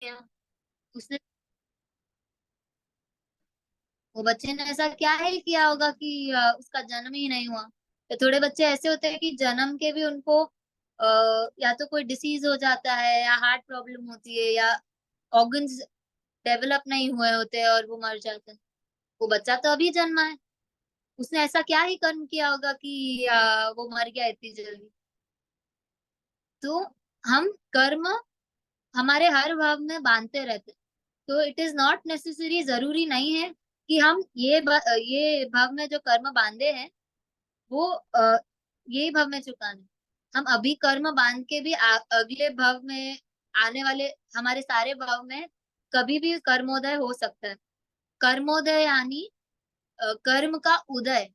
क्या उसने, वो बच्चे ने ऐसा क्या ही किया होगा कि उसका जन्म ही नहीं हुआ। तो थोड़े बच्चे ऐसे होते हैं कि जन्म के भी उनको या तो कोई डिसीज हो जाता है या हार्ट प्रॉब्लम होती है या ऑर्गन्स डेवलप नहीं हुए होते हैं और वो मर जाते हैं। वो बच्चा तो अभी जन्मा है, उसने ऐसा क्या ही कर्म किया होगा कि वो मर गया इतनी जल्दी। तो हम कर्म हमारे हर भाव में बांधते रहते हैं। तो इट इज नॉट नेसेसरी, जरूरी नहीं है कि हम ये भाव में जो कर्म बांधे हैं वो यही भाव में चुकाने। हम अभी कर्म बांध के भी अगले भाव में आने वाले हमारे सारे भाव में कभी भी कर्मोदय हो सकता है। कर्मोदय यानी कर्म का उदय।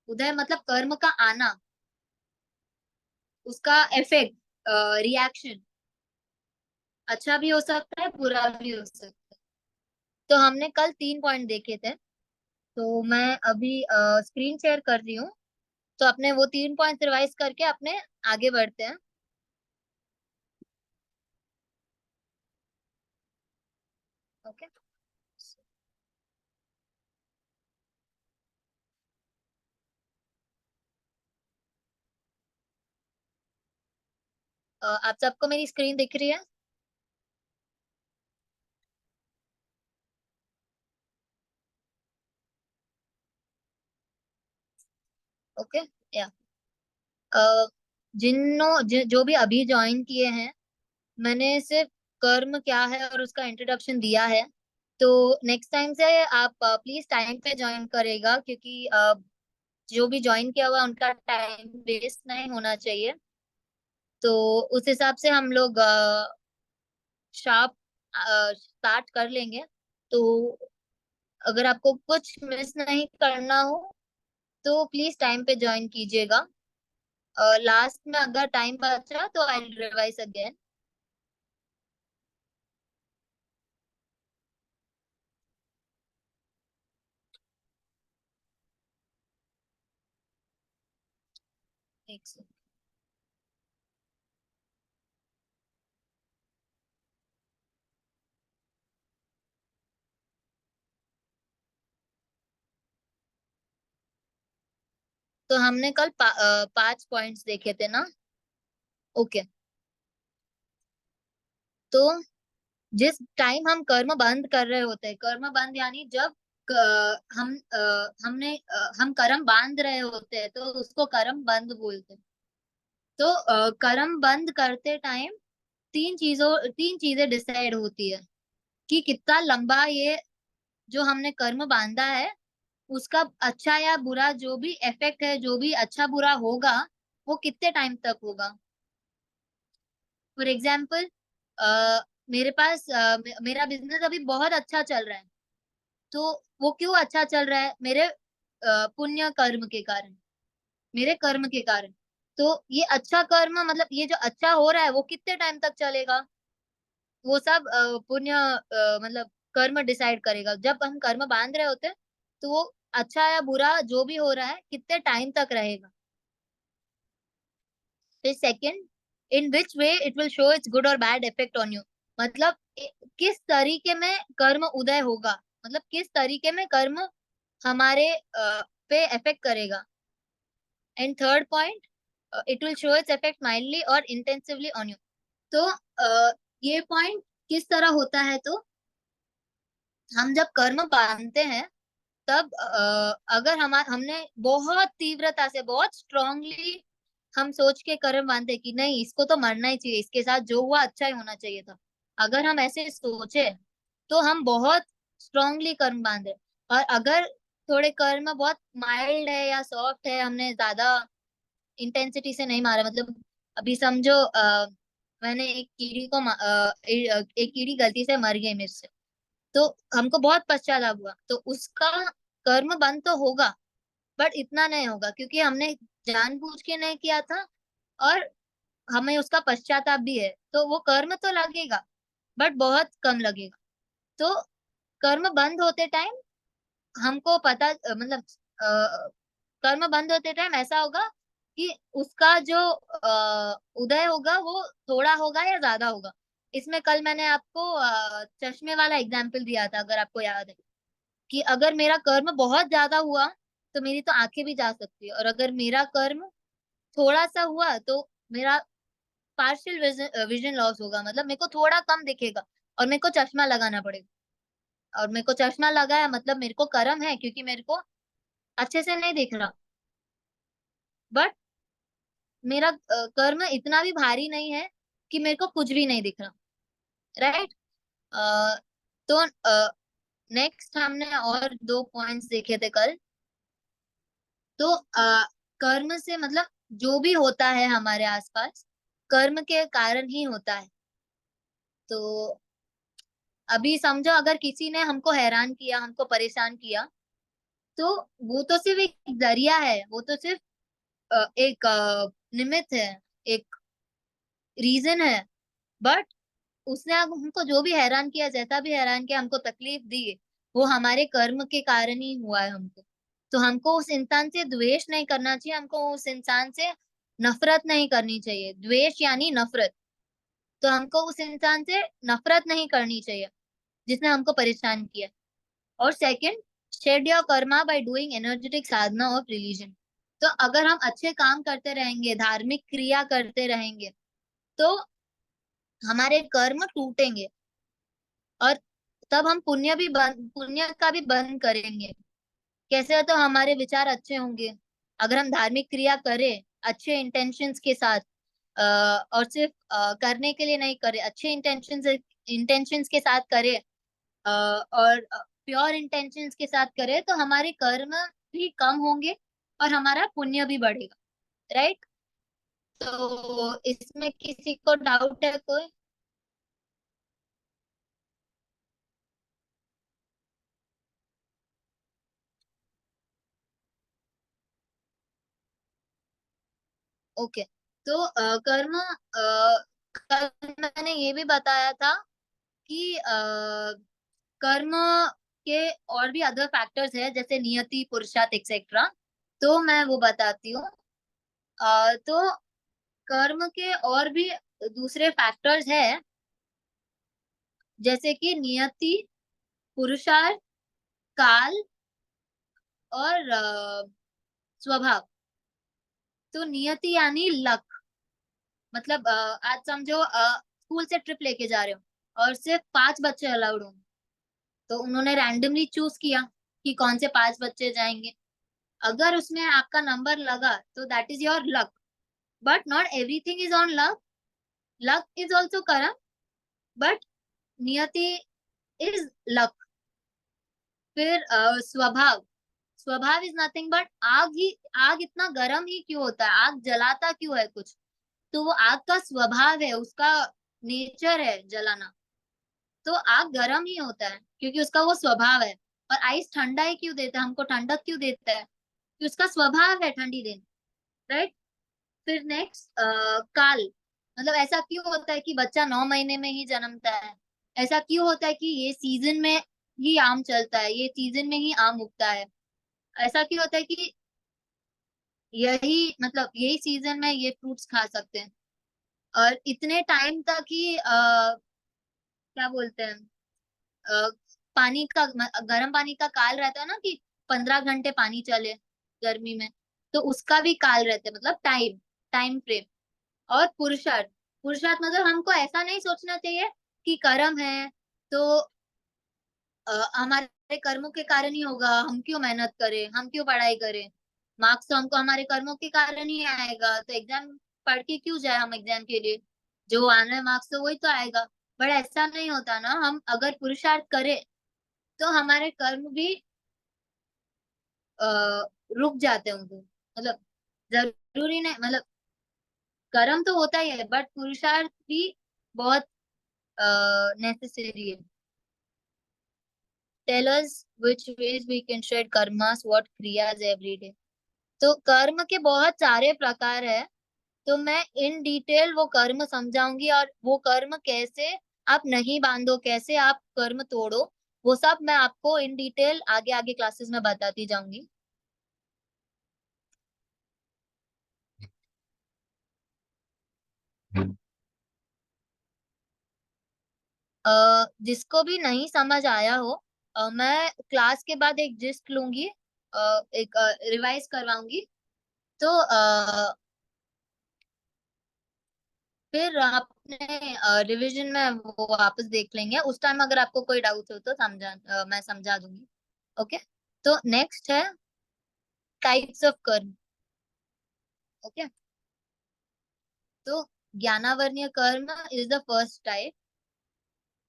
उदय मतलब कर्म का आना, उसका इफेक्ट, रिएक्शन, अच्छा भी हो सकता है बुरा भी हो सकता है। तो हमने कल 3 पॉइंट देखे थे, तो मैं अभी स्क्रीन शेयर कर रही हूँ। तो अपने वो 3 पॉइंट रिवाइज करके अपने आगे बढ़ते हैं। ओके। आप सबको मेरी स्क्रीन दिख रही है? ओके। या जो भी अभी ज्वाइन किए हैं, मैंने सिर्फ कर्म क्या है और उसका इंट्रोडक्शन दिया है। तो नेक्स्ट टाइम से आप प्लीज टाइम पे ज्वाइन करेगा, क्योंकि जो भी ज्वाइन किया हुआ है, उनका टाइम वेस्ट नहीं होना चाहिए। तो उस हिसाब से हम लोग शार्प स्टार्ट कर लेंगे। तो अगर आपको कुछ मिस नहीं करना हो तो प्लीज टाइम पे ज्वाइन कीजिएगा। लास्ट में अगर टाइम बचा तो आई विल रिवाइज अगेन। एक से तो हमने कल 5 पॉइंट्स देखे थे ना? ओके। तो जिस टाइम हम कर्म बंद कर रहे होते हैं, कर्म बंद यानी जब हम कर्म बांध रहे होते हैं तो उसको कर्म बंद बोलते हैं। तो कर्म बंद करते टाइम तीन चीजें डिसाइड होती है कि कितना लंबा ये जो हमने कर्म बांधा है उसका अच्छा या बुरा जो भी इफेक्ट है, जो भी अच्छा बुरा होगा, वो कितने टाइम तक होगा। फॉर एग्जाम्पल, मेरे पास मेरा बिजनेस अभी बहुत अच्छा चल रहा है। तो वो क्यों अच्छा चल रहा है? मेरे पुण्य कर्म के कारण, मेरे कर्म के कारण। तो ये अच्छा कर्म मतलब ये जो अच्छा हो रहा है वो कितने टाइम तक चलेगा, वो सब पुण्य मतलब कर्म डिसाइड करेगा। जब हम कर्म बांध रहे होते हैं तो वो अच्छा या बुरा जो भी हो रहा है कितने टाइम तक रहेगा। फिर second, in which way it will show it's good और बैड इफेक्ट ऑन यू। मतलब किस तरीके में कर्म उदय होगा, मतलब किस तरीके में कर्म हमारे पे इफेक्ट करेगा। And third point, it will show its effect mildly और इंटेंसिवली ऑन यू। तो ये पॉइंट किस तरह होता है? तो हम जब कर्म बांधते हैं तब अगर हमने बहुत तीव्रता से, बहुत स्ट्रांगली हम सोच के कर्म बांधे कि नहीं इसको तो मरना ही चाहिए, इसके साथ जो हुआ अच्छा ही होना चाहिए था, अगर हम ऐसे सोचे तो हम बहुत स्ट्रांगली कर्म बांधे। और अगर थोड़े कर्म बहुत माइल्ड है या सॉफ्ट है, हमने ज्यादा इंटेंसिटी से नहीं मारा, मतलब अभी समझो मैंने एक कीड़ी को एक कीड़ी गलती से मर गई मेरे से, तो हमको बहुत पश्चाताप हुआ, तो उसका कर्म बंद तो होगा बट इतना नहीं होगा क्योंकि हमने जानबूझ के नहीं किया था। और हमें उसका पश्चाताप भी है, तो वो कर्म तो लगेगा बट बहुत कम लगेगा। तो कर्म बंद होते टाइम हमको पता मतलब कर्म बंद होते टाइम ऐसा होगा कि उसका जो उदय होगा वो थोड़ा होगा या ज्यादा होगा। इसमें कल मैंने आपको चश्मे वाला एग्जाम्पल दिया था, अगर आपको याद है, कि अगर मेरा कर्म बहुत ज्यादा हुआ तो मेरी तो आंखें भी जा सकती है, और अगर मेरा कर्म थोड़ा सा हुआ तो मेरा पार्शियल विजन लॉस होगा, मतलब मेरे को थोड़ा कम दिखेगा और मेरे को चश्मा लगाना पड़ेगा। और मेरे को चश्मा लगाया मतलब मेरे को कर्म है, क्योंकि मेरे को अच्छे से नहीं दिख रहा। बट मेरा कर्म इतना भी भारी नहीं है कि मेरे को कुछ भी नहीं दिख रहा। राइट। तो नेक्स्ट हमने और दो पॉइंट्स देखे थे कल। तो कर्म से मतलब जो भी होता है हमारे आसपास कर्म के कारण ही होता है। तो अभी समझो अगर किसी ने हमको हैरान किया, हमको परेशान किया, तो वो तो सिर्फ एक जरिया है, वो तो सिर्फ एक निमित्त है, एक रीजन है। बट उसने अब हमको जो भी हैरान किया, जैसा भी हैरान किया, हमको तकलीफ दी, वो हमारे कर्म के कारण ही हुआ है हमको। तो हमको उस इंसान से द्वेष नहीं करना चाहिए, हमको उस इंसान से नफरत नहीं करनी चाहिए। द्वेष यानी नफरत। तो हमको उस इंसान से नफरत नहीं करनी चाहिए जिसने हमको परेशान किया। और second, shed your karma by doing energetic sadhana of religion. तो अगर हम अच्छे काम करते रहेंगे, धार्मिक क्रिया करते रहेंगे, तो हमारे कर्म टूटेंगे, और तब हम पुण्य का भी बंद करेंगे। कैसे? तो हमारे विचार अच्छे होंगे। अगर हम धार्मिक क्रिया करें अच्छे इंटेंशंस के साथ, और सिर्फ करने के लिए नहीं करें, अच्छे इंटेंशंस इंटेंशंस के साथ करें, और प्योर इंटेंशंस के साथ करें, तो हमारे कर्म भी कम होंगे और हमारा पुण्य भी बढ़ेगा। राइट। तो इसमें किसी को डाउट है कोई? ओके। तो कर्म, कल मैंने ये भी बताया था कि कर्म के और भी अदर फैक्टर्स है, जैसे नियति, पुरुषार्थ, एक्सेट्रा। तो मैं वो बताती हूँ। तो कर्म के और भी दूसरे फैक्टर्स है, जैसे कि नियति, पुरुषार्थ, काल, और स्वभाव। तो नियति यानी लक। मतलब आज समझो स्कूल से ट्रिप लेके जा रहे हो और सिर्फ 5 बच्चे अलाउड होंगे, तो उन्होंने रैंडमली चूज किया कि कौन से 5 बच्चे जाएंगे। अगर उसमें आपका नंबर लगा तो that is your luck. But not everything is on luck. Luck is also करम, बट नियति इज लक। फिर स्वभाव। स्वभाव इज नथिंग बट आग ही। आग इतना गर्म ही क्यों होता है, आग जलाता क्यों है कुछ? तो वो आग का स्वभाव है, उसका नेचर है जलाना। तो आग गर्म ही होता है क्योंकि उसका वो स्वभाव है। और आइस ठंडा ही क्यों देता है, हमको ठंडक क्यों देता है? कि उसका स्वभाव है ठंडी देना। राइट। फिर नेक्स्ट काल। मतलब ऐसा क्यों होता है कि बच्चा 9 महीने में ही जन्मता है? ऐसा क्यों होता है कि ये सीजन में ही आम चलता है, ये सीजन में ही आम उगता है? ऐसा क्यों होता है कि यही मतलब यही सीजन में ये फ्रूट्स खा सकते हैं? और इतने टाइम तक ही क्या बोलते हैं, अ, पानी का गर्म पानी का काल रहता है ना, कि 15 घंटे पानी चले गर्मी में। तो उसका भी काल रहता है, मतलब टाइम, टाइम फ्रेम। और पुरुषार्थ। पुरुषार्थ मतलब हमको ऐसा नहीं सोचना चाहिए कि कर्म है तो हमारे कर्मों के कारण ही होगा, हम क्यों मेहनत करें, हम क्यों पढ़ाई करें, मार्क्स तो हमको हमारे कर्मों के कारण ही आएगा, तो एग्जाम पढ़ के क्यों जाए हम एग्जाम के लिए, जो आना है मार्क्स तो वही तो आएगा। बट ऐसा नहीं होता ना, हम अगर पुरुषार्थ करें तो हमारे कर्म भी आ, रुक जाते होंगे। मतलब जरूरी नहीं, मतलब कर्म तो होता ही है बट पुरुषार्थ भी बहुत नेसेसरी है। Tell us which ways we can shed karmas, what kriyas every day। तो कर्म के बहुत सारे प्रकार है, तो मैं इन डिटेल वो कर्म समझाऊंगी, और वो कर्म कैसे आप नहीं बांधो, कैसे आप कर्म तोड़ो, वो सब मैं आपको इन डिटेल आगे आगे क्लासेस में बताती जाऊंगी। जिसको भी नहीं समझ आया हो, मैं क्लास के बाद एक जिस्ट लूंगी, एक रिवाइज करवाऊंगी। तो फिर आपने रिवीजन में वो वापस देख लेंगे, उस टाइम अगर आपको कोई डाउट हो तो मैं समझा दूंगी। ओके। तो नेक्स्ट है टाइप्स ऑफ कर्म। ओके। तो ज्ञानावर्णीय कर्म इज द फर्स्ट टाइप,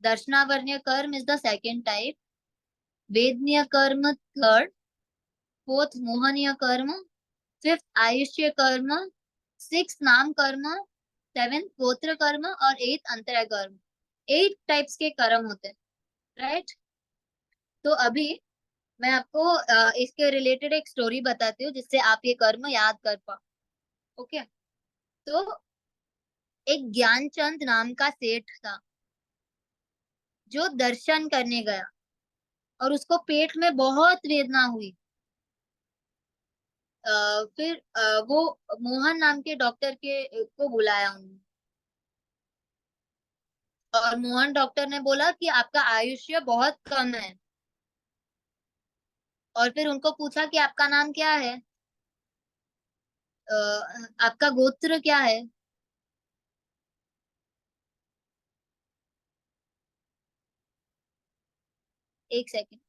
दर्शनावर्णीय कर्म इज द सेकेंड टाइप, वेदनीय कर्म थर्ड, फोर्थ मोहनीय कर्म, फिफ्थ आयुष्य कर्म, सिक्स नाम कर्म, सेवेंथ गोत्र कर्म और एट अंतरय कर्म। एट टाइप्स के कर्म होते हैं, राइट। तो अभी मैं आपको इसके रिलेटेड एक स्टोरी बताती हूँ जिससे आप ये कर्म याद कर पाओ। ओके। तो एक ज्ञानचंद नाम का सेठ था जो दर्शन करने गया, और उसको पेट में बहुत वेदना हुई। फिर वो मोहन नाम के डॉक्टर के को बुलाया उन्होंने, और मोहन डॉक्टर ने बोला कि आपका आयुष्य बहुत कम है। और फिर उनको पूछा कि आपका नाम क्या है, आपका गोत्र क्या है। एक सेकेंड,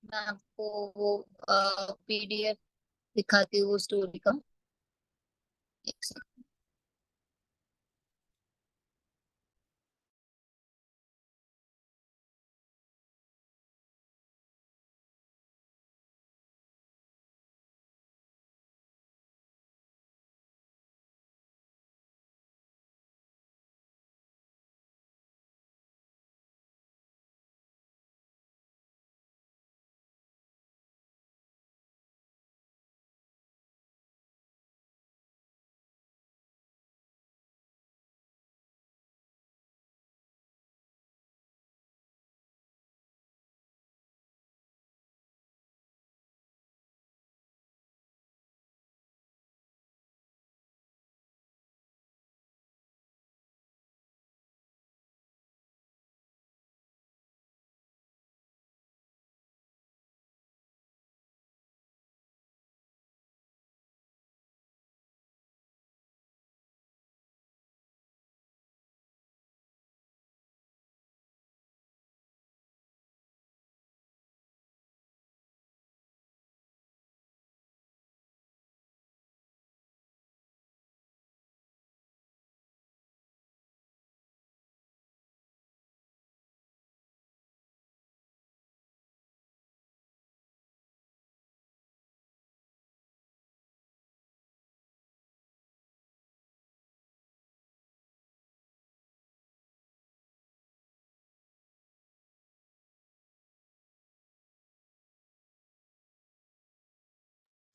मैं आपको वो पीडीएफ दिखाती हूँ स्टोरी का। एक सेकेंड।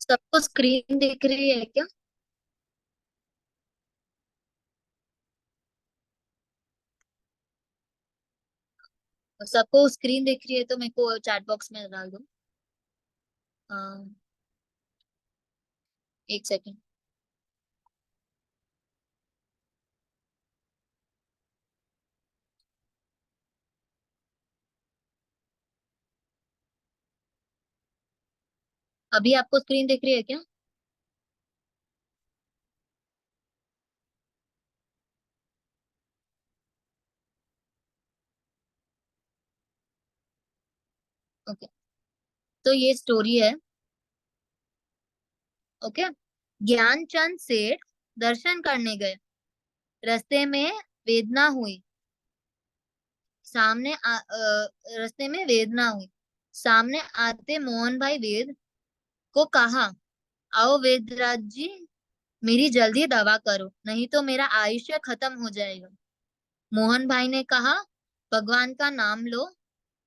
सबको स्क्रीन दिख रही है क्या? सबको स्क्रीन दिख रही है तो मेरे को चैट बॉक्स में डाल दो। हाँ, एक सेकेंड। अभी आपको स्क्रीन दिख रही है क्या? ओके। तो ये स्टोरी है। ओके। ज्ञानचंद सेठ दर्शन करने गए, रास्ते में वेदना हुई। रास्ते में वेदना हुई। सामने आते मोहन भाई वेद को कहा, आओ वेदराज जी, मेरी जल्दी दवा करो, नहीं तो मेरा आयुष्य खत्म हो जाएगा। मोहन भाई ने कहा, भगवान का नाम लो,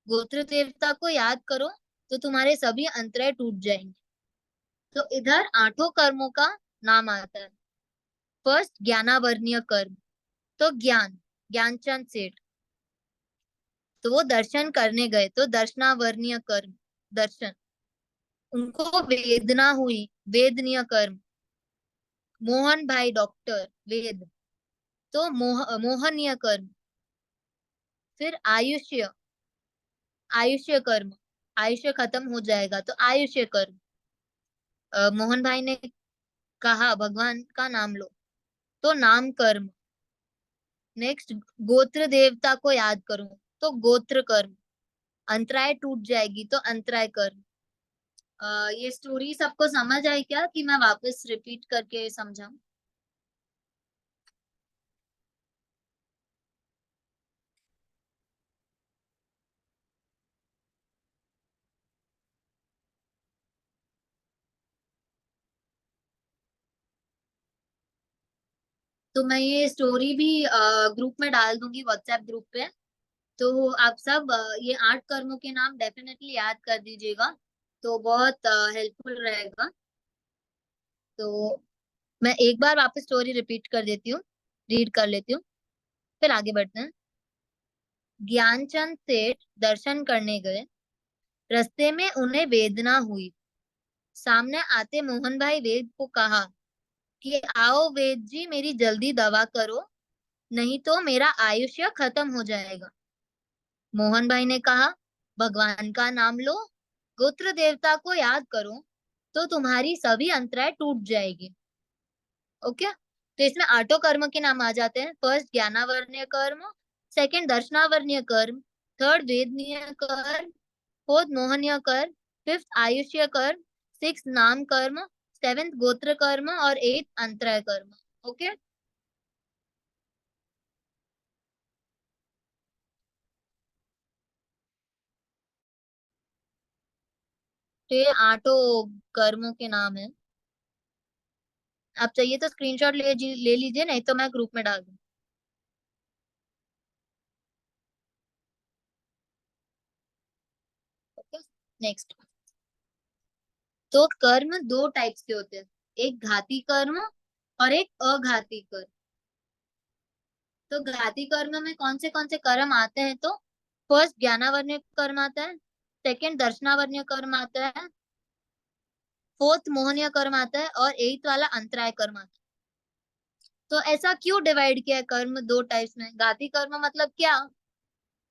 गोत्र देवता को याद करो, तो तुम्हारे सभी अंतराय टूट जाएंगे। तो इधर आठों कर्मों का नाम आता है। फर्स्ट ज्ञानावर्णीय कर्म। तो ज्ञान, ज्ञानचंद सेठ, तो वो दर्शन करने गए, तो दर्शनावर्णीय कर्म, दर्शन। उनको वेदना हुई, वेदनीय कर्म। मोहन भाई डॉक्टर वेद, तो मोहनीय कर्म। फिर आयुष्य, आयुष्य कर्म, आयुष्य खत्म हो जाएगा तो आयुष्य कर्म। मोहन भाई ने कहा भगवान का नाम लो, तो नाम कर्म। नेक्स्ट, गोत्र देवता को याद करो, तो गोत्र कर्म। अंतराय टूट जाएगी तो अंतराय कर्म। ये स्टोरी सबको समझ आई क्या, कि मैं वापस रिपीट करके समझाऊं? तो मैं ये स्टोरी भी ग्रुप में डाल दूंगी, व्हाट्सएप ग्रुप पे। तो आप सब ये 8 कर्मों के नाम डेफिनेटली याद कर दीजिएगा, तो बहुत हेल्पफुल रहेगा। तो मैं एक बार वापस स्टोरी रिपीट कर देती हूँ, रीड कर लेती हूँ, फिर आगे बढ़ते हैं। ज्ञानचंद सेठ दर्शन करने गए, रास्ते में उन्हें वेदना हुई। सामने आते मोहन भाई वेद को कहा कि आओ वेद जी, मेरी जल्दी दवा करो, नहीं तो मेरा आयुष्य खत्म हो जाएगा। मोहन भाई ने कहा भगवान का नाम लो, गोत्र देवता को याद करो, तो तुम्हारी सभी अंतराय टूट जाएगी। ओके। तो इसमें आठों कर्म के नाम आ जाते हैं। फर्स्ट ज्ञानावर्ण्य कर्म, सेकंड दर्शनावर्ण्य कर्म, थर्ड वेदनीय कर्म, फोर्थ मोहनीय कर्म, फिफ्थ आयुष्य कर्म, सिक्स नाम कर्म, सेवेंथ गोत्र कर्म और एट अंतराय कर्म। ओके। तो ये आठों कर्मों के नाम है। आप चाहिए तो स्क्रीनशॉट ले लीजिए, नहीं तो मैं ग्रुप में डाल दूँ। ओके। नेक्स्ट। तो कर्म दो टाइप्स के होते हैं, एक घाती कर्म और एक अघाती कर्म। तो घाती कर्म में कौन से कर्म आते हैं, तो फर्स्ट ज्ञानावर्ण्य कर्म आता है, सेकंड दर्शनावर्ण्य कर्म आता है, फोर्थ मोहनीय कर्म आता है और एट वाला अंतराय कर्म आता है। तो ऐसा क्यों डिवाइड किया है कर्म दो टाइप्स में? घाती कर्म मतलब क्या?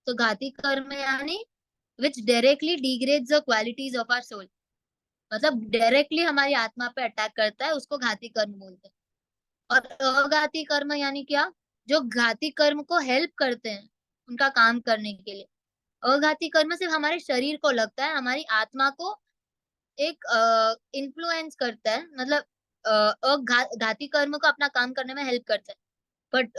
तो घाती कर्म यानी which directly degrades the qualities of our soul, मतलब डायरेक्टली हमारी आत्मा पे अटैक करता है, उसको घाती कर्म बोलते हैं। और अघाती कर्म यानी क्या? जो घाती कर्म को हेल्प करते हैं उनका काम करने के लिए। अघाती कर्म सिर्फ हमारे शरीर को लगता है, हमारी आत्मा को एक इन्फ्लुएंस करता है, मतलब घाती कर्म को अपना काम करने में हेल्प करता है। बट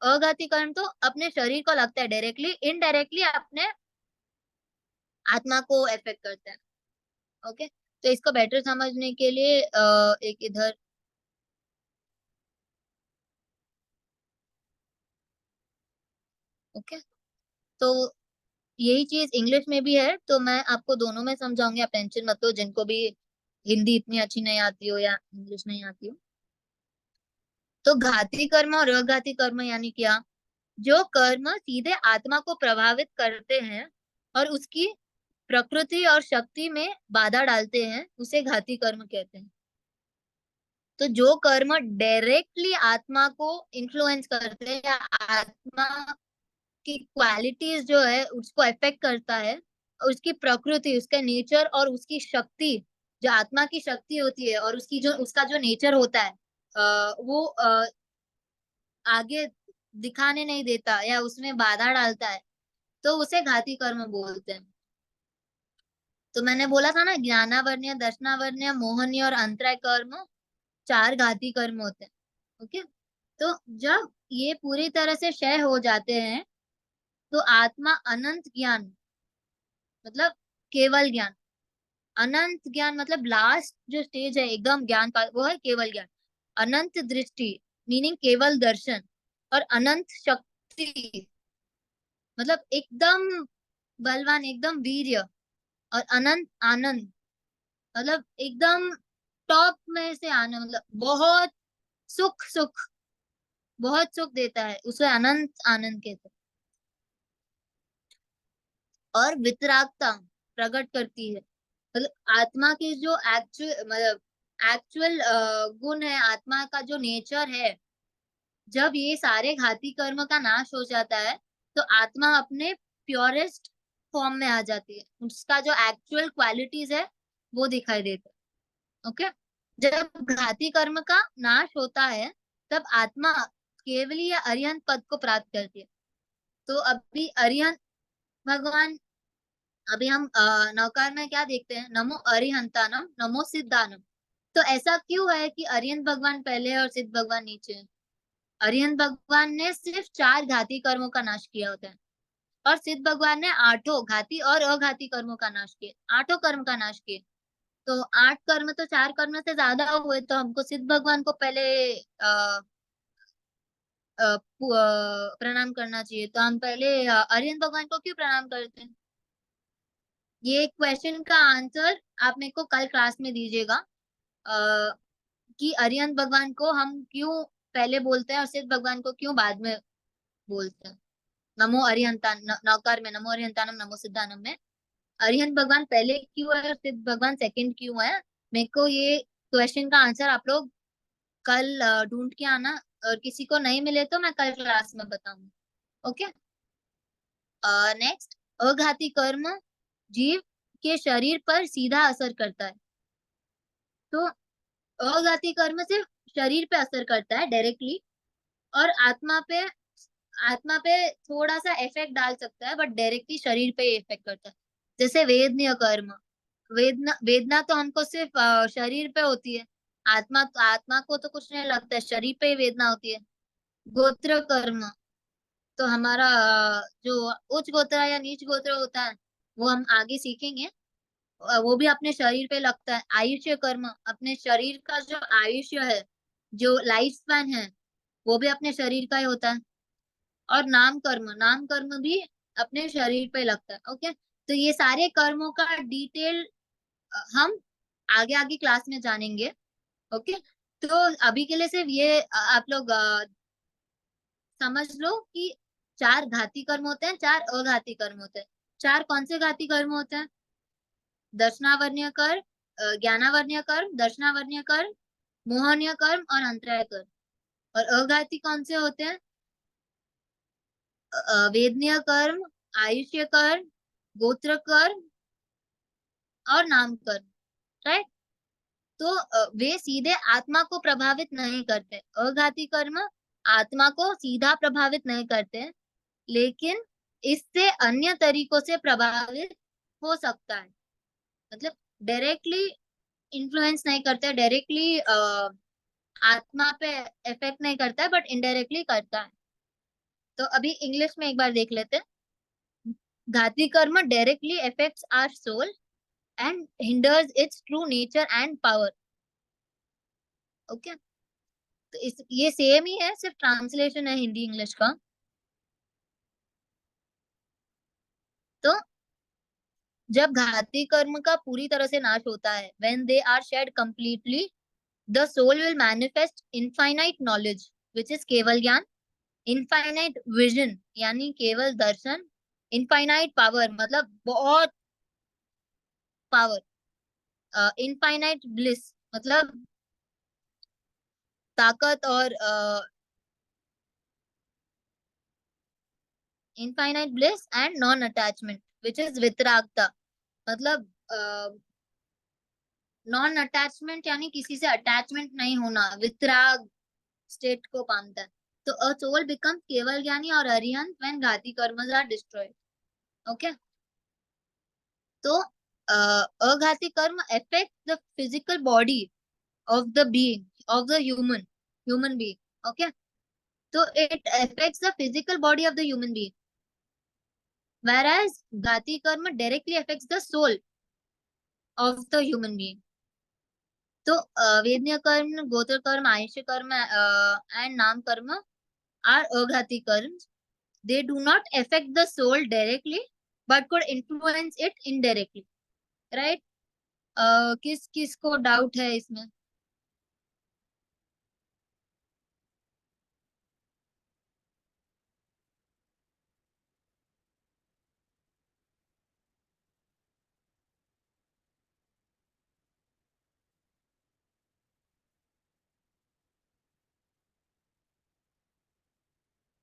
अघाती कर्म तो अपने शरीर को लगता है डायरेक्टली, इनडायरेक्टली अपने आत्मा को इफेक्ट करता है। ओके। तो इसको बेटर समझने के लिए एक इधर। ओके। तो यही चीज इंग्लिश में भी है, तो मैं आपको दोनों में समझाऊंगी, आप टेंशन मत लो, जिनको भी हिंदी इतनी अच्छी नहीं आती हो या इंग्लिश नहीं आती हो। तो घाती कर्म और अघाती कर्म यानी क्या? जो कर्म सीधे आत्मा को प्रभावित करते हैं और उसकी प्रकृति और शक्ति में बाधा डालते हैं, उसे घाती कर्म कहते हैं। तो जो कर्म डायरेक्टली आत्मा को इन्फ्लुएंस करते हैं या आत्मा की क्वालिटीज जो है उसको अफेक्ट करता है, उसकी प्रकृति, उसका नेचर और उसकी शक्ति, जो आत्मा की शक्ति होती है और उसकी जो उसका जो नेचर होता है, वो आगे दिखाने नहीं देता या उसमें बाधा डालता है, तो उसे घाती कर्म बोलते हैं। तो मैंने बोला था ना, ज्ञानावर्ण्य, दर्शनावर्ण्य, मोहनीय और अंतराय कर्म, चार घाती कर्म होते हैं। ओके। तो जब ये पूरी तरह से क्षय हो जाते हैं, तो आत्मा अनंत ज्ञान, मतलब केवल ज्ञान, अनंत ज्ञान मतलब लास्ट जो स्टेज है एकदम ज्ञान का, वो है केवल ज्ञान। अनंत दृष्टि मीनिंग केवल दर्शन, और अनंत शक्ति मतलब एकदम बलवान, एकदम वीर्य, और अनंत आनंद मतलब एकदम टॉप में से आना, मतलब बहुत सुख, सुख बहुत सुख देता है, उसे अनंत आनंद कहते हैं। और वितरागता प्रकट करती है, मतलब आत्मा की जो एक्चुअल, मतलब एक्चुअल गुण है, आत्मा का जो नेचर है, जब ये सारे घाती कर्म का नाश हो जाता है तो आत्मा अपने प्योरेस्ट फॉर्म में आ जाती है, उसका जो एक्चुअल क्वालिटीज है वो दिखाई देता है। ओके। जब घाती कर्म का नाश होता है तब आत्मा केवली या अरिहंत पद को प्राप्त करती है। तो अभी अरिहंत भगवान, अभी हम नवकार में क्या देखते हैं, नमो अरिहंतानम नमो सिद्धानम। तो ऐसा क्यों है कि अरिहंत भगवान पहले है और सिद्ध भगवान नीचे है? अरिहंत भगवान ने सिर्फ 4 घाती कर्मों का नाश किया होता है और सिद्ध भगवान ने 8 घाती और अघाती कर्मों का नाश किया, 8 कर्म का नाश किया। तो 8 कर्म तो 4 कर्म से ज्यादा हुए, तो हमको सिद्ध भगवान को पहले प्रणाम करना चाहिए। तो हम पहले अरिहंत भगवान को क्यों प्रणाम करते हैं? ये क्वेश्चन का आंसर आप मेरे को कल क्लास में दीजिएगा, कि अरिहंत भगवान को हम क्यों पहले बोलते हैं और सिद्ध भगवान को क्यों बाद में बोलते हैं। नमो अरिहंता नौकार में नमो अरिहंतानम नमो सिद्धानम में अरिहंत भगवान पहले क्यों है और सिद्ध भगवान सेकंड क्यों है? मेरे को ये क्वेश्चन का आंसर आप लोग कल ढूंढ के आना, और किसी को नहीं मिले तो मैं कल क्लास में बताऊंगी। ओके। नेक्स्ट, अघाती कर्म जीव के शरीर पर सीधा असर करता है। तो अघाती कर्म सिर्फ शरीर पे असर करता है डायरेक्टली, और आत्मा पे थोड़ा सा इफेक्ट डाल सकता है, बट डायरेक्टली शरीर पे इफेक्ट करता है। जैसे वेदनीय कर्म, वेदना वेदना तो हमको सिर्फ शरीर पे होती है, आत्मा को तो कुछ नहीं लगता है, शरीर पे ही वेदना होती है। गोत्र कर्म, तो हमारा जो उच्च गोत्र या नीच गोत्र होता है वो हम आगे सीखेंगे, वो भी अपने शरीर पे लगता है। आयुष्य कर्म, अपने शरीर का जो आयुष्य है, जो लाइफ स्पैन है, वो भी अपने शरीर का ही होता है। और नाम कर्म भी अपने शरीर पे लगता है। ओके। तो ये सारे कर्मों का डिटेल हम आगे आगे क्लास में जानेंगे। ओके। तो अभी के लिए सिर्फ ये आप लोग समझ लो कि 4 घाती कर्म होते हैं, 4 अघाती कर्म होते हैं। 4 कौन से घाती कर्म होते हैं? दर्शनावर्ण्य कर्म, ज्ञानावर्ण्य कर्म, दर्शनावर्ण्य कर्म, मोहनीय कर्म और अंतराय कर्म। और अघाती कौन से होते हैं? वेदनीय कर्म, आयुष्य कर्म, गोत्र कर्म और नाम कर्म। राइट। तो वे सीधे आत्मा को प्रभावित नहीं करते। अघाती कर्म आत्मा को सीधा प्रभावित नहीं करते, लेकिन इससे अन्य तरीकों से प्रभावित हो सकता है। मतलब डायरेक्टली इन्फ्लुएंस नहीं करते, डायरेक्टली आत्मा पे इफेक्ट नहीं करता है, बट इनडायरेक्टली करता है। तो अभी इंग्लिश में एक बार देख लेते हैं। घाती कर्म directly affects our soul and hinders its true nature and power. Okay. तो इस ये सेम ही है, सिर्फ ट्रांसलेशन है हिंदी इंग्लिश का। तो जब घाती कर्म का पूरी तरह से नाश होता है, when they are shed completely, the soul will manifest infinite knowledge, which is केवल ज्ञान, infinite vision यानी केवल दर्शन, infinite power मतलब बहुत पावर, infinite bliss मतलब ताकत, और infinite bliss and non attachment, which is वितरागता। मतलब नॉन अटैचमेंट यानी किसी से अटैचमेंट नहीं होना, वितराग स्टेट को पाता है। तो a soul become Keval Gyani और Arihant when ghati karmas are destroyed. Okay. तो aghati karma affect the physical body of the being, of the human being. Okay. तो it affects the physical body of the human being, whereas ghati कर्म directly affects the soul of the human being. तो वेदनीय कर्म, गोत्र कर्म, आयुष्य कर्म एंड नाम कर्म are aghati karms. They do not affect the soul directly, but could influence it indirectly. Right? किस किस को डाउट है इसमें?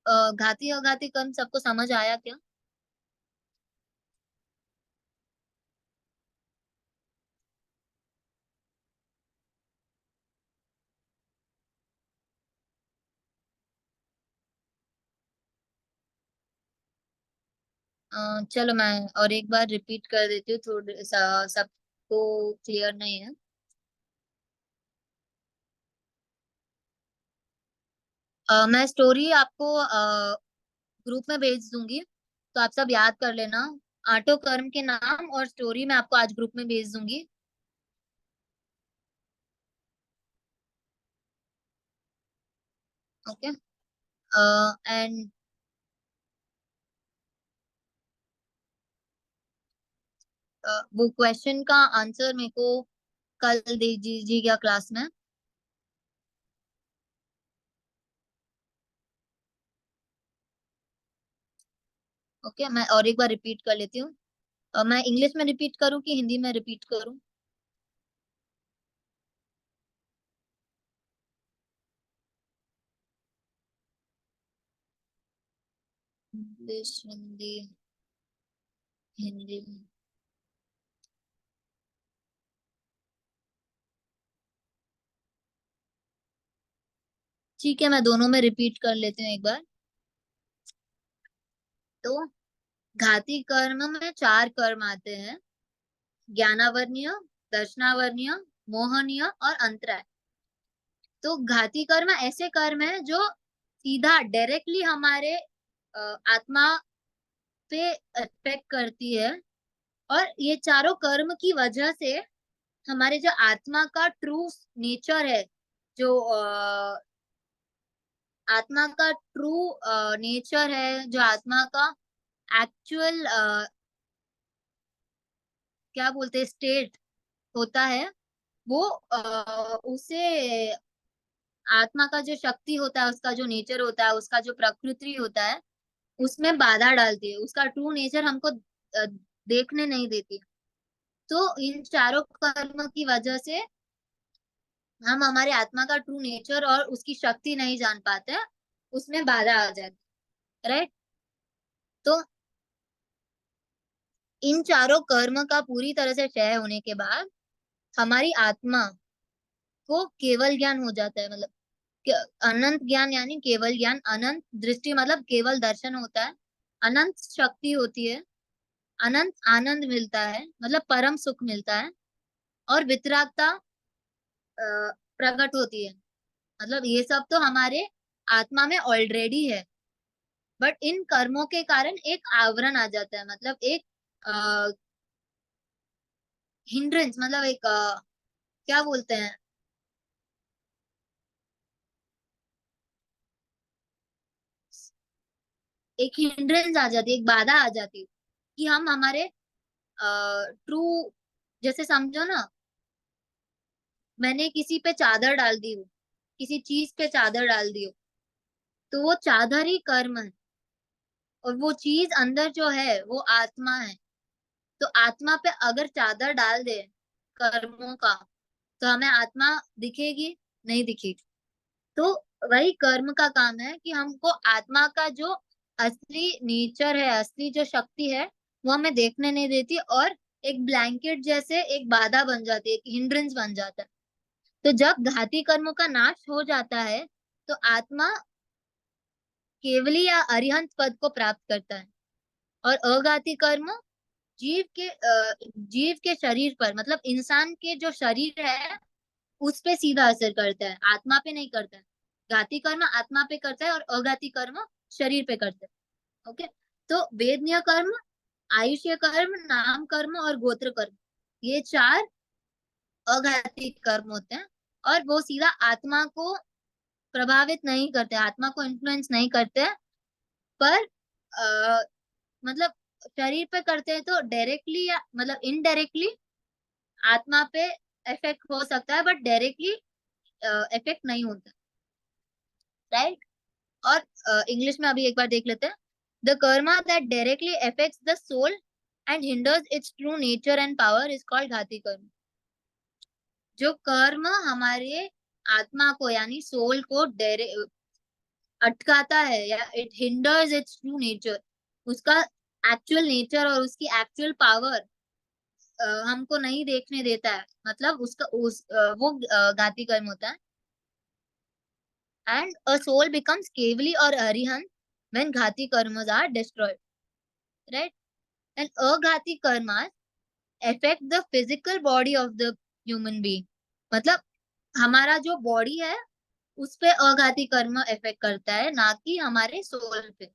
घाती अघाती कर्म सबको समझ आया क्या? चलो मैं और एक बार रिपीट कर देती हूँ, थोड़ा सा सबको क्लियर नहीं है। मैं स्टोरी आपको ग्रुप में भेज दूंगी, तो आप सब याद कर लेना। आठों कर्म के नाम और स्टोरी मैं आपको आज ग्रुप में भेज दूंगी। ओके। एंड वो क्वेश्चन का आंसर मेरे को कल दे दीजिएगा क्लास में। ओके, मैं और एक बार रिपीट कर लेती हूँ। मैं इंग्लिश में रिपीट करूँ कि हिंदी में रिपीट करूँ? इंग्लिश, हिंदी, हिंदी। ठीक है, मैं दोनों में रिपीट कर लेती हूँ एक बार। तो घाती कर्म में चार कर्म आते हैं: ज्ञानावर्णीय, दर्शनावर्णीय, मोहनीय और अंतराय। तो घाती कर्म ऐसे कर्म है जो सीधा डायरेक्टली हमारे आत्मा पे अफेक्ट करती है। और ये चारों कर्म की वजह से हमारे जो आत्मा का ट्रू नेचर है, जो आत्मा का ट्रू नेचर है, जो आत्मा का एक्चुअल क्या बोलते हैं स्टेट होता है, वो उसे आत्मा का जो शक्ति होता है, उसका जो नेचर होता है, उसका जो प्रकृति होता है, उसमें बाधा डालती है। उसका ट्रू नेचर हमको देखने नहीं देती। तो इन चारों कर्म की वजह से हम हमारे आत्मा का ट्रू नेचर और उसकी शक्ति नहीं जान पाते हैं, उसमें बाधा आ जाती है। राइट। तो इन चारों कर्म का पूरी तरह से क्षय होने के बाद हमारी आत्मा को केवल ज्ञान हो जाता है। मतलब अनंत ज्ञान, यानी केवल ज्ञान। अनंत दृष्टि मतलब केवल दर्शन होता है। अनंत शक्ति होती है। अनंत आनंद मिलता है, मतलब परम सुख मिलता है। और वितरागता प्रकट होती है। मतलब ये सब तो हमारे आत्मा में ऑलरेडी है, बट इन कर्मों के कारण एक आवरण आ जाता है। मतलब एक हिंड्रेंस, मतलब एक क्या बोलते हैं, एक हिंड्रेंस आ जाती है, एक बाधा आ जाती है कि हम हमारे ट्रू, जैसे समझो ना, मैंने किसी पे चादर डाल दी हो, किसी चीज पे चादर डाल दी हो, तो वो चादर ही कर्म है। और वो चीज अंदर जो है वो आत्मा है। तो आत्मा पे अगर चादर डाल दे कर्मों का, तो हमें आत्मा दिखेगी? नहीं दिखेगी। तो वही कर्म का काम है कि हमको आत्मा का जो असली नेचर है, असली जो शक्ति है, वो हमें देखने नहीं देती, और एक ब्लैंकेट जैसे एक बाधा बन जाती है, एक हिंड्रेंस बन जाता है। तो जब घाती कर्मों का नाश हो जाता है, तो आत्मा केवली या अरिहंत पद को प्राप्त करता है। और अघाती कर्म जीव के जीव के शरीर पर, मतलब इंसान के जो शरीर है, उस पे सीधा असर करता है, आत्मा पे नहीं करता है। घाती कर्म आत्मा पे करता है और अघाती कर्म शरीर पे करता है। ओके। तो वेदनीय कर्म, आयुष्य कर्म, नाम कर्म और गोत्र कर्म, ये चार अघाती कर्म होते हैं। और वो सीधा आत्मा को प्रभावित नहीं करते, आत्मा को इन्फ्लुएंस नहीं करते, पर मतलब शरीर पे करते हैं तो डायरेक्टली या मतलब इनडायरेक्टली आत्मा पे इफेक्ट हो सकता है, बट डायरेक्टली इफेक्ट नहीं होता। राइट। और इंग्लिश में अभी एक बार देख लेते हैं। The karma that directly affects the soul and hinders its true nature and power is called ghati karma. जो कर्म हमारे आत्मा को यानी सोल को अटकाता है या it hinders its true nature, उसका एक्चुअल नेचर और उसकी एक्चुअल पावर हमको नहीं देखने देता है, मतलब उसका वो घाती कर्म होता है। And a soul becomes Kevali और Arihant when ghati karmas are destroyed, right. And aghati karmas affect the physical body of the human being, मतलब हमारा जो बॉडी है उस पे अघाती कर्म इफेक्ट करता है, ना कि हमारे सोल पे।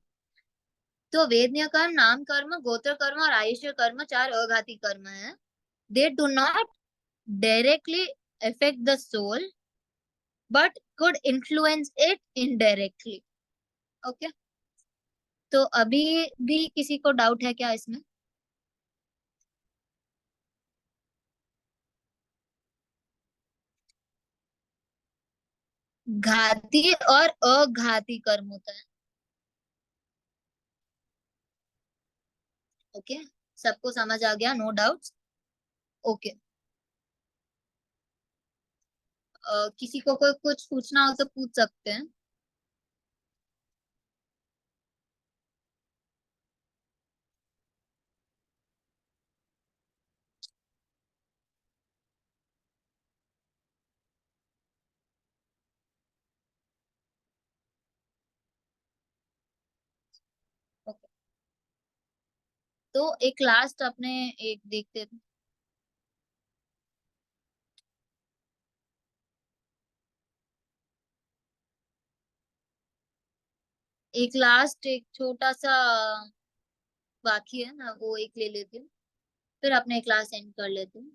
तो वेदनीय कर्म, नाम कर्म, गोत्र कर्म और आयुष्य कर्म चार अघाती कर्म है। They do not directly affect the soul but could influence it indirectly। Okay, तो अभी भी किसी को डाउट है क्या इसमें? घाती और अघाती कर्म होता है। ओके, सबको समझ आ गया? No doubts? ओके, किसी को कोई कुछ पूछना हो तो पूछ सकते हैं। ओके, तो एक लास्ट अपने एक देखते थे। एक लास्ट एक छोटा सा बाकी है ना, वो एक ले लेते हैं, फिर अपने क्लास एंड कर लेते हैं।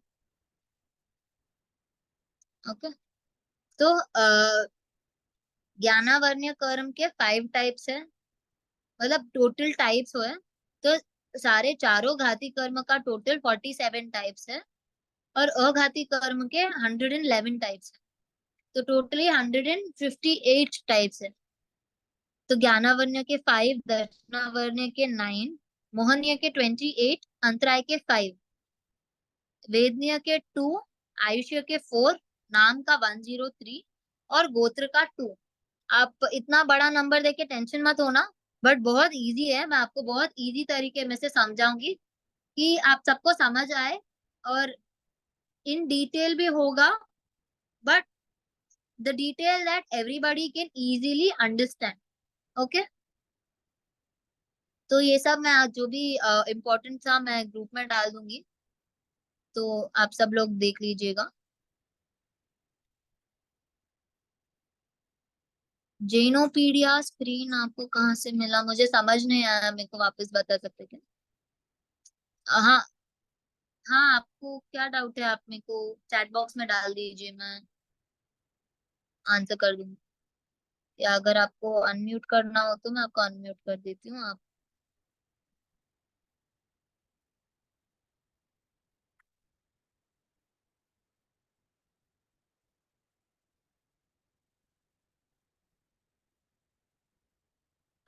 ओके, तो ज्ञानावर्ण्य कर्म के 5 टाइप्स है, मतलब टोटल टाइप्स हो है। तो सारे चारों घाती कर्म का टोटल 47 टाइप्स है, और अघाती कर्म के 111 टाइप्स है। तो टोटली 158 टाइप्स है। तो ज्ञानावर्ण्य के 5, दर्शनावर्ण्य के 9, मोहनीय के 28, अंतराय के 5, वेदनीय के 2, आयुष्य के 4, नाम का 103 और गोत्र का 2। आप इतना बड़ा नंबर देके टेंशन मत होना, बट बहुत इजी है, मैं आपको बहुत इजी तरीके में से समझाऊंगी कि आप सबको समझ आए, और इन डिटेल भी होगा, but the detail that everybody can easily understand. Okay, तो ये सब मैं आज जो भी इम्पोर्टेंट था मैं ग्रुप में डाल दूंगी, तो आप सब लोग देख लीजिएगा। जेनोपीडिया स्क्रीन आपको कहाँ से मिला? मुझे समझ नहीं आया, मेरे को वापस बता सकते क्या? हाँ, हाँ, आपको क्या डाउट है आप मेरे को चैट बॉक्स में डाल दीजिए, मैं आंसर कर दूंगी। या अगर आपको अनम्यूट करना हो तो मैं आपको अनम्यूट कर देती हूँ। आप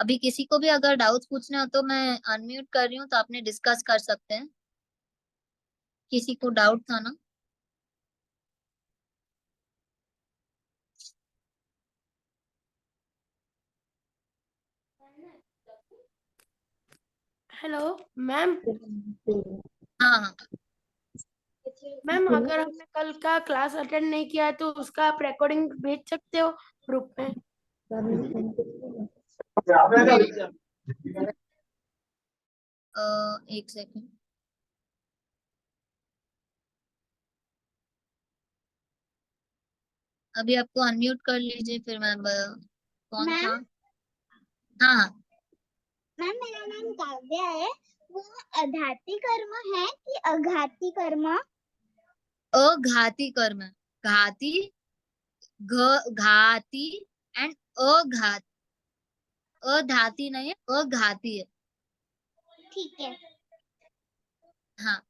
अभी किसी को भी अगर डाउट्स पूछने हो तो मैं अनम्यूट कर रही हूँ, तो आपने डिस्कस कर सकते हैं। किसी को डाउट था ना? Hello ma'am. हाँ, हाँ, मैम अगर हमने कल का क्लास अटेंड नहीं किया है तो उसका आप रिकॉर्डिंग भेज सकते हो ग्रुप में। एक सेकंड। अभी आपको अनम्यूट कर लीजिए, फिर मैं कौन था? मैम हाँ, हाँ, मैम मेरा नाम काव्या है। वो अघाती कर्म है कि अघाती कर्म? अघाती कर्म है। घाती, घाती एंड अघात, अधाती नहीं है, अघाती है। ठीक है। हाँ,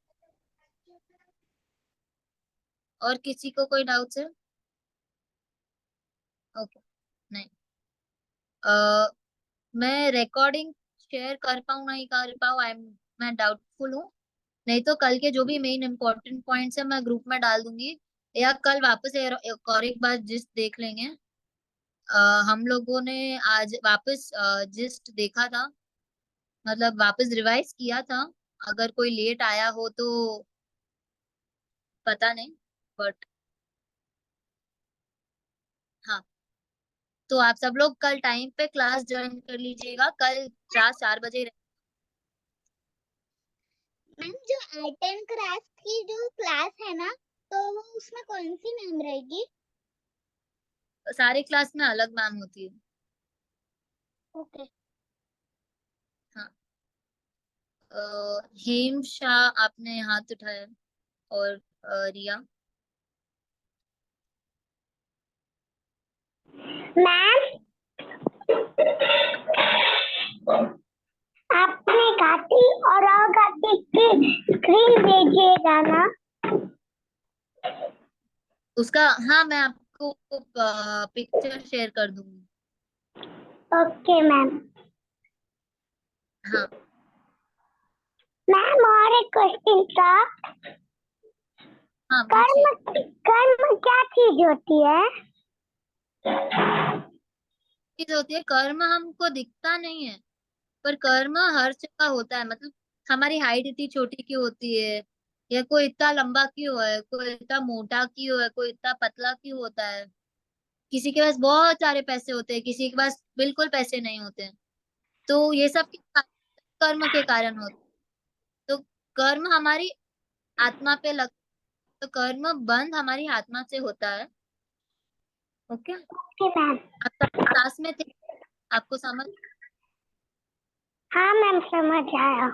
और किसी को कोई डाउट है? ओके, नहीं। अ, मैं रिकॉर्डिंग शेयर कर पाऊँ नहीं कर पाऊँ, मैं डाउटफुल हूँ। नहीं तो कल के जो भी मेन इंपॉर्टेंट पॉइंट्स है मैं ग्रुप में डाल दूंगी, या कल वापस एक और एक बार जिस देख लेंगे। हम लोगों ने आज वापस जस्ट देखा था, मतलब वापस रिवाइज किया था। अगर कोई लेट आया हो तो पता नहीं, बट हाँ। तो आप सब लोग कल टाइम पे क्लास ज्वाइन कर लीजिएगा। कल क्लास 4 बजे मैम जो आर्ट एंड क्राफ्ट की जो क्लास है ना, तो वो उसमें कौन सी मैम रहेगी? सारे क्लास में अलग मैम होती है। ओके। हाँ। हेम शाह आपने हाथ उठाया, और रिया। मैम आपने घाटी और घाटी की स्क्रीन भेजिएगा ना? उसका, हाँ मैं आपको पिक्चर शेयर कर दूंगी। Okay ma'am. हाँ। मैम और एक क्वेश्चन था। हाँ कर्म पूछिए। कर्म क्या चीज होती है? चीज होती है, कर्म हमको दिखता नहीं है, पर कर्म हर जगह होता है। मतलब हमारी हाइट इतनी छोटी क्यों होती है, या कोई इतना लंबा क्यों है, कोई इतना मोटा क्यों है, कोई इतना पतला क्यों होता है। किसी के पास बहुत सारे पैसे होते हैं, किसी के पास बिल्कुल पैसे नहीं होते हैं। तो ये सब कर्म के कारण होता है। तो कर्म हमारी आत्मा पे लग, तो कर्म बंध हमारी आत्मा से होता है। ओके। Okay ma'am. आप सब क्लास में थे, आपको समझ। हाँ मैम समझ आया।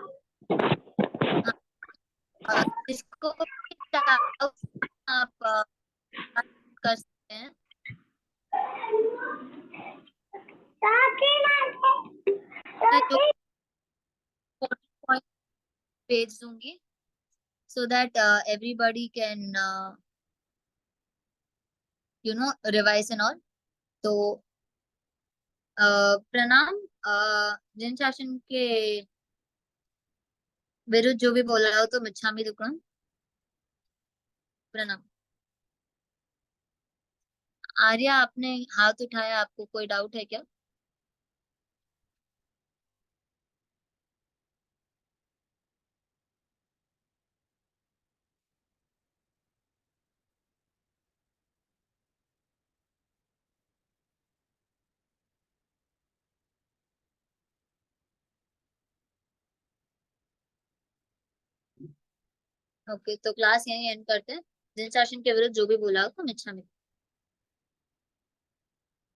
हाँ, जिसको भी doubt आप कर सकते हैं। मैं जो साथी 40 पॉइंट भेज दूंगी, so that everybody can revise and all। तो प्रणाम। जिन शासन के विरुद्ध जो भी बोल रहा हो तो मिच्छामी दुक्कड़म। प्रणाम। आर्या आपने हाथ उठाया, आपको कोई डाउट है क्या? ओके, तो क्लास यहीं एंड करते हैं। जिन शासन के विरुद्ध जो भी बोला हो तो मिच्छामी।